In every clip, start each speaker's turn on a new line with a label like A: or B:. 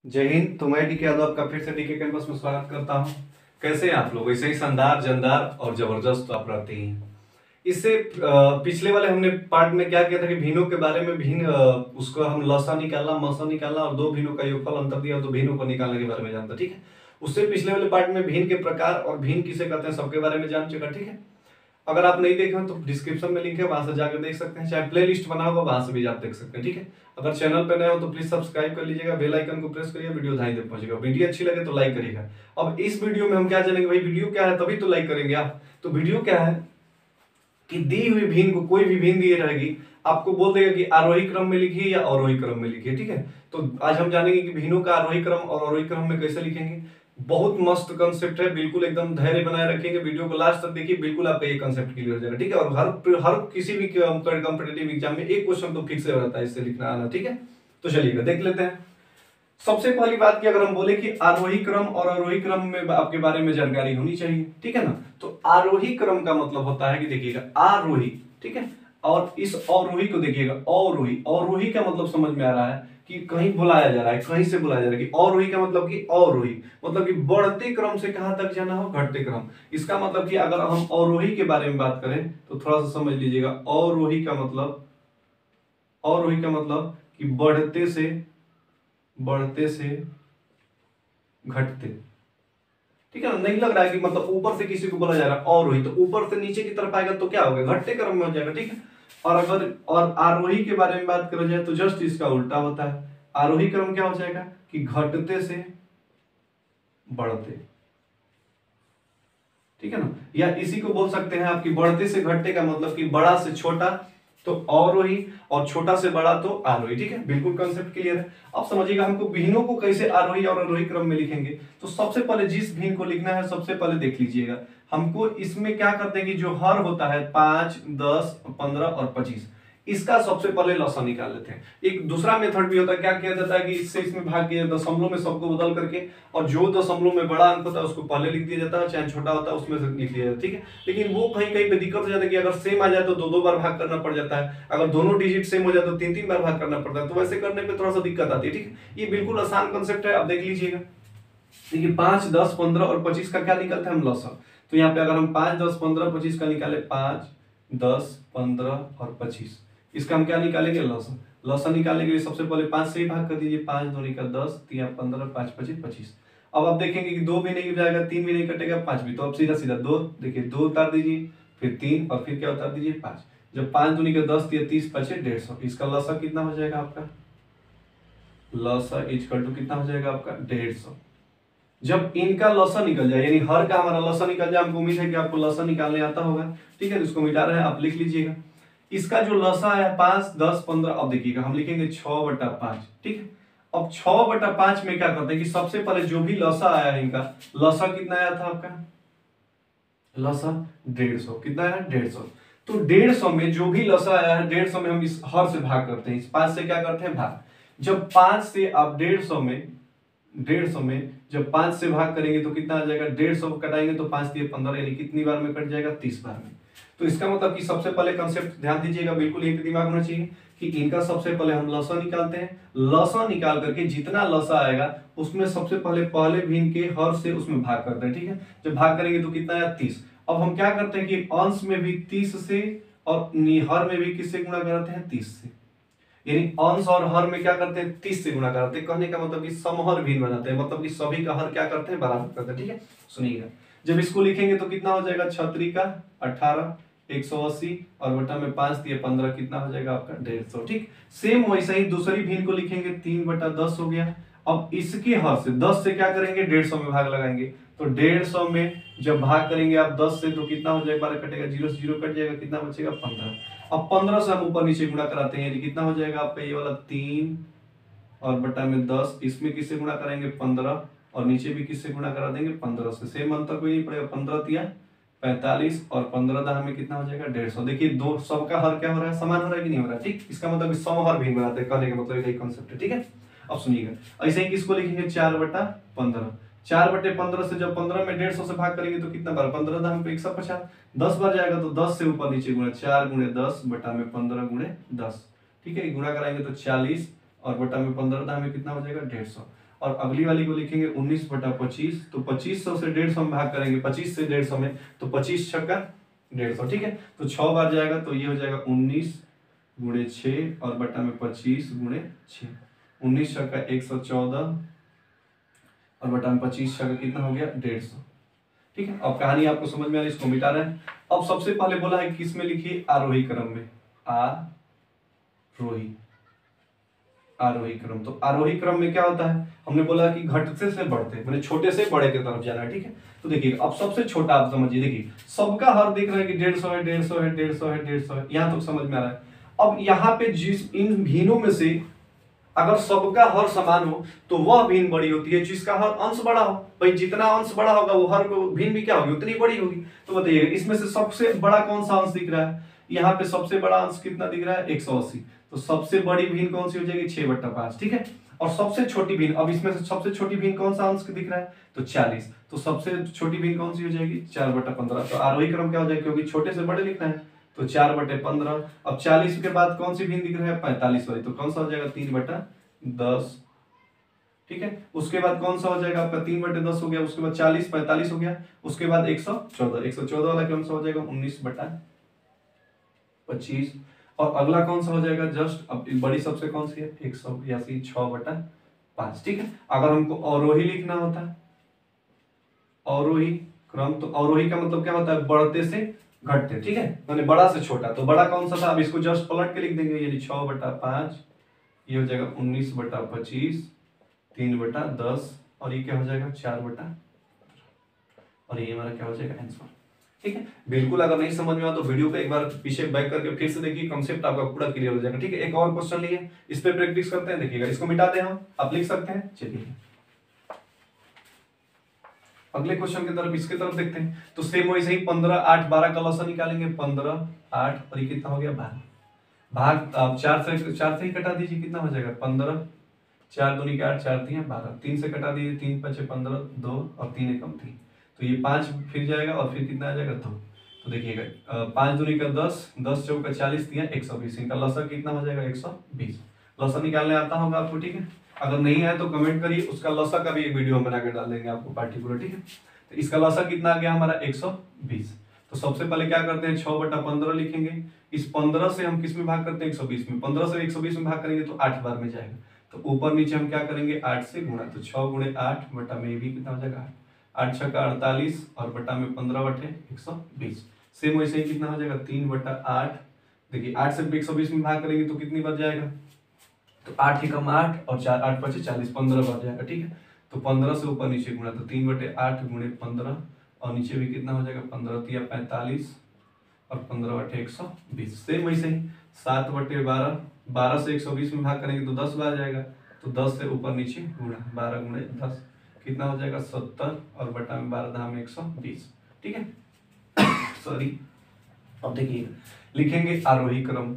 A: जय हिंद। तो मैं डीके यादव आपका फिर से डीके कैंपस में स्वागत करता हूं। कैसे हैं आप लोग? ऐसे ही शानदार, जानदार और जबरदस्त आप रहते हैं। इससे पिछले वाले हमने पार्ट में क्या किया था कि भीनों के बारे में, उसको हम लसा निकालना, मसा निकालना और दो भीनों का योगफल अंतर दिया तो भीनों को निकालने के बारे में जानता। ठीक है, उससे पिछले वाले पार्ट में भीन के प्रकार और भीन किसे कहते हैं सबके बारे में जान चुका। ठीक है, अगर आप नहीं देखे हो तो डिस्क्रिप्शन में लिंक है, वहां से जाकर देख सकते हैं, चाहे प्ले लिस्ट बना होगा वहां से भी आप देख सकते हैं। ठीक है, अगर चैनल पे नए हो तो प्लीज सब्सक्राइब कर लीजिएगा, बेल आइकन को प्रेस करिए, वीडियो ढाई तक पहुंचेगा। वीडियो अच्छी लगे तो लाइक करिएगा। अब इस वीडियो में हम क्या जानेंगे, भाई वीडियो क्या है तभी तो लाइक करेंगे आप। तो वीडियो क्या है कि दी हुई भीन को, कोई भी भीन दी रहेगी, आपको बोल देगा कि आरोही क्रम में लिखिए या अवरोही क्रम में लिखिए। ठीक है, तो आज हम जानेंगे कि भीनों का आरोही क्रम और अवरोही क्रम में कैसे लिखेंगे। बहुत मस्त कंसेप्ट है, बिल्कुल एकदम धैर्य बनाए रखेंगे, वीडियो को लास्ट तक देखिए, बिल्कुल आपका ये कंसेप्ट क्लियर हो जाएगा। ठीक है, और हर किसी भी कॉम्पिटेटिव एग्जाम में एक क्वेश्चन तो फिक्स हो रहता है, इससे लिखना आना। ठीक है, तो चलिएगा देख लेते हैं। सबसे पहली बात की अगर हम बोले कि आरोही क्रम और अवरोही क्रम में आपके बारे में जानकारी होनी चाहिए। ठीक है ना, तो आरोही क्रम का मतलब होता है कि देखिएगा आरोही, ठीक है, और इस अवरोही को देखिएगा अवरोही। अवरोही का मतलब समझ में आ रहा है कि कहीं बुलाया जा रहा है, कहीं से बुलाया जा रहा है। कि अवरोही का मतलब कि अवरोही मतलब कि बढ़ते क्रम से कहां तक जाना हो, घटते क्रम। इसका मतलब कि अगर हम अवरोही के बारे में बात करें तो थोड़ा सा समझ लीजिएगा। अवरोही का मतलब, अवरोही का मतलब कि बढ़ते से घटते। ठीक है ना, नहीं लग रहा है कि मतलब ऊपर से किसी को बोला जा रहा है अवरोही, तो ऊपर से नीचे की तरफ आएगा तो क्या होगा, घटते क्रम में हो जाएगा। ठीक है, और अगर और आरोही के बारे में बात करा जाए तो जस्ट इसका उल्टा होता है। आरोही क्रम क्या हो जाएगा कि घटते से बढ़ते। ठीक है ना, या इसी को बोल सकते हैं आपकी बढ़ते से घटते का मतलब कि बड़ा से छोटा तो अवरोही और छोटा से बड़ा तो आरोही। ठीक है, बिल्कुल कंसेप्ट क्लियर है। अब समझिएगा हमको भीनों को कैसे आरोही और अवरोही क्रम में लिखेंगे। तो सबसे पहले जिस भीन को लिखना है सबसे पहले देख लीजिएगा, हमको इसमें क्या करते हैं कि जो हर होता है 5, 10, 15 और 25, इसका सबसे पहले लसा निकाल लेते हैं। एक दूसरा मेथड भी होता है, क्या किया जाता है कि इससे इसमें भाग किया दशमलव में सबको बदल करके, और जो दशमलव में बड़ा अंक होता है उसको पहले लिख दिया जाता है, चाहे छोटा होता है उसमें से लिख दिया जाता है। ठीक है, लेकिन वो कहीं कहीं पे दिक्कत हो जाता है कि अगर सेम आ जाए तो दो दो बार भाग करना पड़ जाता है, अगर दोनों डिजिट सेम हो जाए तो तीन तीन बार भाग करना पड़ता है, तो वैसे करने पे थोड़ा सा दिक्कत आती है। ठीक है, ये बिल्कुल आसान कंसेप्ट है, आप देख लीजिएगा। देखिए 5, 10, 15 और 25 का क्या निकलता है, हम लसा। तो यहाँ पे अगर हम 5, 10, 15, 25 का निकाले, 5, 10, 15 और 25, इसका हम क्या निकालेंगे, लसा। लसा निकालने के लिए सबसे पहले 5 से ही भाग कर दीजिए, 5 दूनी का 10, 3 15, 5 25 25। अब आप देखेंगे कि 2 भी नहीं जाएगा, 3 भी नहीं कटेगा, 5 भी, तो अब सीधा सीधा 2, देखिए 2 उतार दीजिए, फिर 3 और फिर क्या उतार दीजिए, 5। जब 5 दूनी का 10 दिया, 30 5 150, इसका लसा कितना हो जाएगा आपका, लसा इक्वल टू कितना हो जाएगा आपका 150। जब इनका लसा निकल जाए, यानी हर का हमारा लसा निकल जाए, हमको उम्मीद है कि आपको लसा निकालने आता होगा। ठीक है, इसको मिटा रहे हैं, आप लिख लीजिएगा। इसका जो लसा है 5, 10, 15, अब देखिएगा हम लिखेंगे 6/5। ठीक है, अब 6/5 में क्या करते हैं कि सबसे पहले जो भी लसा आया है, इनका लसा कितना आया था आपका, लसा 150। कितना आया, 150। तो 150 में जो भी लसा आया है, 150 में हम इस हर से भाग करते हैं, इस 5 से क्या करते हैं, भाग। जब 5 से आप 150 में जब 5 से भाग करेंगे तो कितना आ जाएगा, 150 कटाएंगे तो 5 दिए 15, यानी कितनी बार में कट जाएगा, 30 बार में। तो इसका मतलब कि सबसे पहले कंसेप्ट ध्यान दीजिएगा, बिल्कुल एक दिमाग होना चाहिए कि इनका सबसे पहले हम लसा निकालते हैं। लसा निकाल करके जितना लसा आएगा उसमें सबसे पहले भीन के हर से उसमें भाग करते हैं। ठीक है, जब भाग करेंगे तो कितना आया, 30। अब हम क्या करते हैं कि अंश में भी 30 से और हर में भी किससे गुणा करते हैं, 30 से। यानी अंश और हर में क्या करते हैं, 30 से गुणा करते हैं। कहने का मतलब कि समहर भिन्न बनाते हैं, मतलब कि सभी का हर क्या करते हैं, बराबर करते हैं। ठीक है, सुनिएगा, जब इसको लिखेंगे तो कितना हो जाएगा, 6 का 18, 180 और बटा में 5 दिए 15, कितना हो जाएगा आपका 150। ठीक, सेम वैसे ही दूसरी भिन्न को लिखेंगे, 3/10 हो गया। अब इसके हर से 10 से क्या करेंगे, 150 में भाग लगाएंगे। तो 150 में जब भाग करेंगे आप 10 से तो कितना हो जाएगा, 12 कटेगा, 0 से 0 कट जाएगा, कितना बचेगा, 15। अब 15 से हम ऊपर नीचे गुणा कराते हैं, यानी कितना हो जाएगा आपका ये वाला 3 और बटा में 10, इसमें किससे गुणा करेंगे, 15, और नीचे भी किससे गुणा करा देंगे, 15 से। सेम अंतर कोई नहीं पड़ेगा, 15 तिया 45 और 15 दाह में कितना हो जाएगा, 150। देखिए दो सबका हर क्या हो रहा है, समान हो रहा है कि नहीं हो रहा है। ठीक, इसका मतलब समहर भिन्न बनाते हैं, कहने का मतलब यही कॉन्सेप्ट है। ठीक है, अब सुनिएगा, ऐसे ही किसको लिखेंगे, 4/15। 4/15 से जब 15 में 150 से भाग करेंगे तो कितना बार, 15 दाम पे 150, 10 बार जाएगा तो 10 से ऊपर नीचे गुणा, 4 गुणे 10 बटा में 15 गुणे 10। ठीक है, गुणा कराएंगे तो 40 और बटा में 15 दाम में कितना हो जाएगा, 150। और अगली वाली को लिखेंगे 19/25। तो 2500 से 150 में भाग करेंगे, 25 से 150 में, तो 25 छक्का 150, ठीक है। तो 6 बार जाएगा तो ये हो जाएगा 19 गुणे 6 और बटा में 25 गुणे 6, 19 छक्का 114 और बटा में 25 छक्का कितना हो गया 150, ठीक है। अब कहानी आपको समझ में आ रही है, इसको मिटा रहे हैं। अब सबसे पहले बोला है किस में लिखिए, आरोही क्रम में, आरोही क्रम। तो आरोही क्रम में क्या होता है, हमने बोला कि घटते से बढ़ते, मैंने छोटे से बड़े की तरफ जाना है, ठीक है। तो देखिए अब सबसे छोटा आप समझिए, देखिए सबका हर दिख रहा है कि 150 है, 150 है, 150 है, 150 है, यहाँ तक समझ में आ रहा है। अब यहाँ पे जिस इन भिन्नों में से अगर सबका हर समान हो तो वह भिन्न बड़ी होती है, जिसका हर अंश बड़ा हो। भाई जितना अंश बड़ा होगा वो हर भिन्न भी क्या होगी, उतनी बड़ी होगी। तो बताइए इसमें से सबसे बड़ा कौन सा अंश दिख रहा है, यहाँ पे सबसे बड़ा अंश कितना दिख रहा है 180। तो सबसे बड़ी भिन्न कौन सी हो जाएगी 6/5, ठीक है। और सबसे छोटी भिन्न, अब इसमें से सबसे छोटी भिन्न कौन सा अंश दिख रहा है तो 40। तो सबसे छोटी भिन्न कौन सी हो जाएगी 4/15। तो आरोही क्रम क्या हो जाएगा, क्योंकि छोटे से बड़े लिखना है तो 4/15। अब 40 के बाद कौन सी भिन्न दिख रहा है 45 वाली, तो कौन सा हो जाएगा 3/10, ठीक है। उसके बाद कौन सा हो जाएगा आपका 3/10 हो गया, उसके बाद 40 45 हो गया, उसके बाद 114 वाला कौन सा हो जाएगा 19/25। और अगला कौन सा हो जाएगा जस्ट, अब बड़ी सबसे कौन सी है 182 6/5, ठीक है। अगर हमको अवरोही लिखना होता है, अवरोही क्रम, तो अवरोही का मतलब क्या होता है बढ़ते से घटते, ठीक है, माने बड़ा से छोटा। तो बड़ा कौन सा था, अब इसको जस्ट पलट के लिख देंगे, यानी 6/5, ये हो जाएगा 19/25, 3/10 और ये क्या हो जाएगा 4/, और ये हमारा क्या हो जाएगा आंसर, ठीक है। बिल्कुल अगर नहीं समझ में आ तो वीडियो को एक बार पीछे बैक करके फिर से देखिए, कंसेप्ट आपका पूरा क्लियर हो जाएगा, ठीक है। एक और क्वेश्चन लिए, इस पे प्रैक्टिस करते हैं, देखिएगा इसको मिटाते हैं हम, आप लिख सकते हैं। चलिए अगले क्वेश्चन की तरफ, इसके तरफ देखते हैं। तो सेम वैसे ही 15 8 12 का लॉसा निकालेंगे, 15 8 और ये कितना हो गया 12 भाग, आप 4 से ही कटा दीजिए, कितना हो जाएगा 15, 4 दूनी 8 4 3 12, 3 से कटा दीजिए, 3 5 15 2 और 3 एकम 3, तो ये 5 फिर जाएगा और फिर कितना आ जाएगा 2। तो देखिएगा 5 दूनी का 10, 10 चौका 40 दिया 120, इनका लॉसा कितना हो जाएगा 120। लॉसा निकालने आता होगा आपको, ठीक है। अगर नहीं आया तो कमेंट करिए, उसका लॉसा का भी एक वीडियो बना के डाल देंगे आपको पार्टिकुलर, ठीक है। तो इसका लॉसा कितना आ गया हमारा 120। तो सबसे पहले क्या करते हैं 6/15 लिखेंगे, इस 15 से हम किस में भाग करते हैं 120 में, 15 से 120 में भाग करेंगे तो 8 बार में जाएगा। तो ऊपर नीचे हम क्या करेंगे 8 से गुणा, तो 6 गुणे 8 बटा में भी कितना हो जाएगा 8 छक्का 48 और बटा में 15/120। सेम वैसे ही कितना हो जाएगा 3/8। देखिए 8 से 120 में भाग करेंगे तो कितनी बार जाएगा, तो 8 एकम 8 और 4 8 5 40 15 बार जाएगा, ठीक है। तो 15 से ऊपर नीचे गुणा, तो 3/8 गुणे 15 और नीचे भी कितना हो जाएगा 15 तिया 45 और 15/120। सेम वैसे ही 7/12, 12 से 120 में भाग करेंगे तो 10 बार जाएगा, तो 10 से ऊपर नीचे गुणा, 12 गुणे 10 कितना हो जाएगा 70 और बटा में 12 धाम 120, ठीक है। सॉरी, अब देखिए लिखेंगे आरोही क्रम।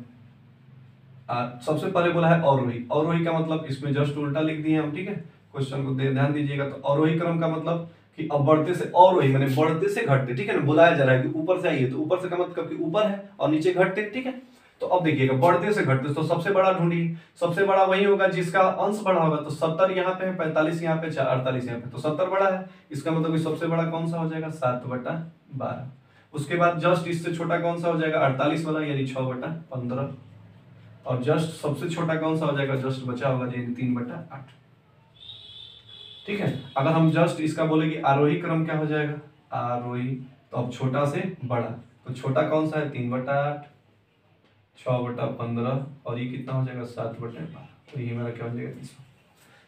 A: सबसे पहले बोला है अवरोही, अवरोही का मतलब इसमें जस्ट उल्टा लिख दिए हम, ठीक है। क्वेश्चन को ध्यान दीजिएगा। तो अवरोही क्रम का मतलब कि अब बढ़ते से अवरोही माने बढ़ते से घटते, ठीक है ना, बुलाया जा रहा है कि ऊपर से आइए, तो ऊपर से का मतलब कि ऊपर है और नीचे घटते, ठीक है। तो अब देखिएगा बढ़ते से घटते, तो सबसे बड़ा ढूंढिए, सबसे बड़ा वही होगा जिसका अंश बड़ा होगा। तो 70 यहाँ पे है, 45 यहाँ पे, 48 यहाँ पे, तो 70 बड़ा है, इसका मतलब कि सबसे बड़ा कौन सा हो जाएगा 7/12। उसके बाद जस्ट इससे छोटा कौन सा हो जाएगा 48 वाला, यानी 6/15। और जस्ट सबसे छोटा कौन सा हो जाएगा जस्ट बचा होगा, यानी 3/8, ठीक है। अगर हम जस्ट इसका बोले कि आरोही क्रम क्या हो जाएगा आरोही, तो अब छोटा से बड़ा, तो छोटा कौन सा है 3/8, 6/15 और ये कितना हो जाएगा 7/12। तो ये हमारा क्या हो जाएगा 300।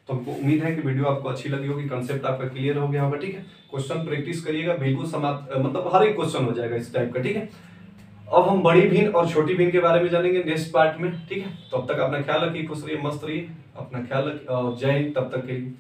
A: तो हमको उम्मीद है कि वीडियो आपको अच्छी लगी होगी, कंसेप्ट आपका क्लियर हो गया होगा, ठीक है। क्वेश्चन प्रैक्टिस करिएगा, बिल्कुल समाप्त, मतलब हर एक क्वेश्चन हो जाएगा इस टाइप का, ठीक है। अब हम बड़ी भिन्न और छोटी भिन्न के बारे में जानेंगे नेक्स्ट पार्ट में, ठीक है। तो अब तक अपना ख्याल रखिए, खुश रहिए, मस्त रहिए, अपना ख्याल रखिए और जय हिंद, तब तक के लिए।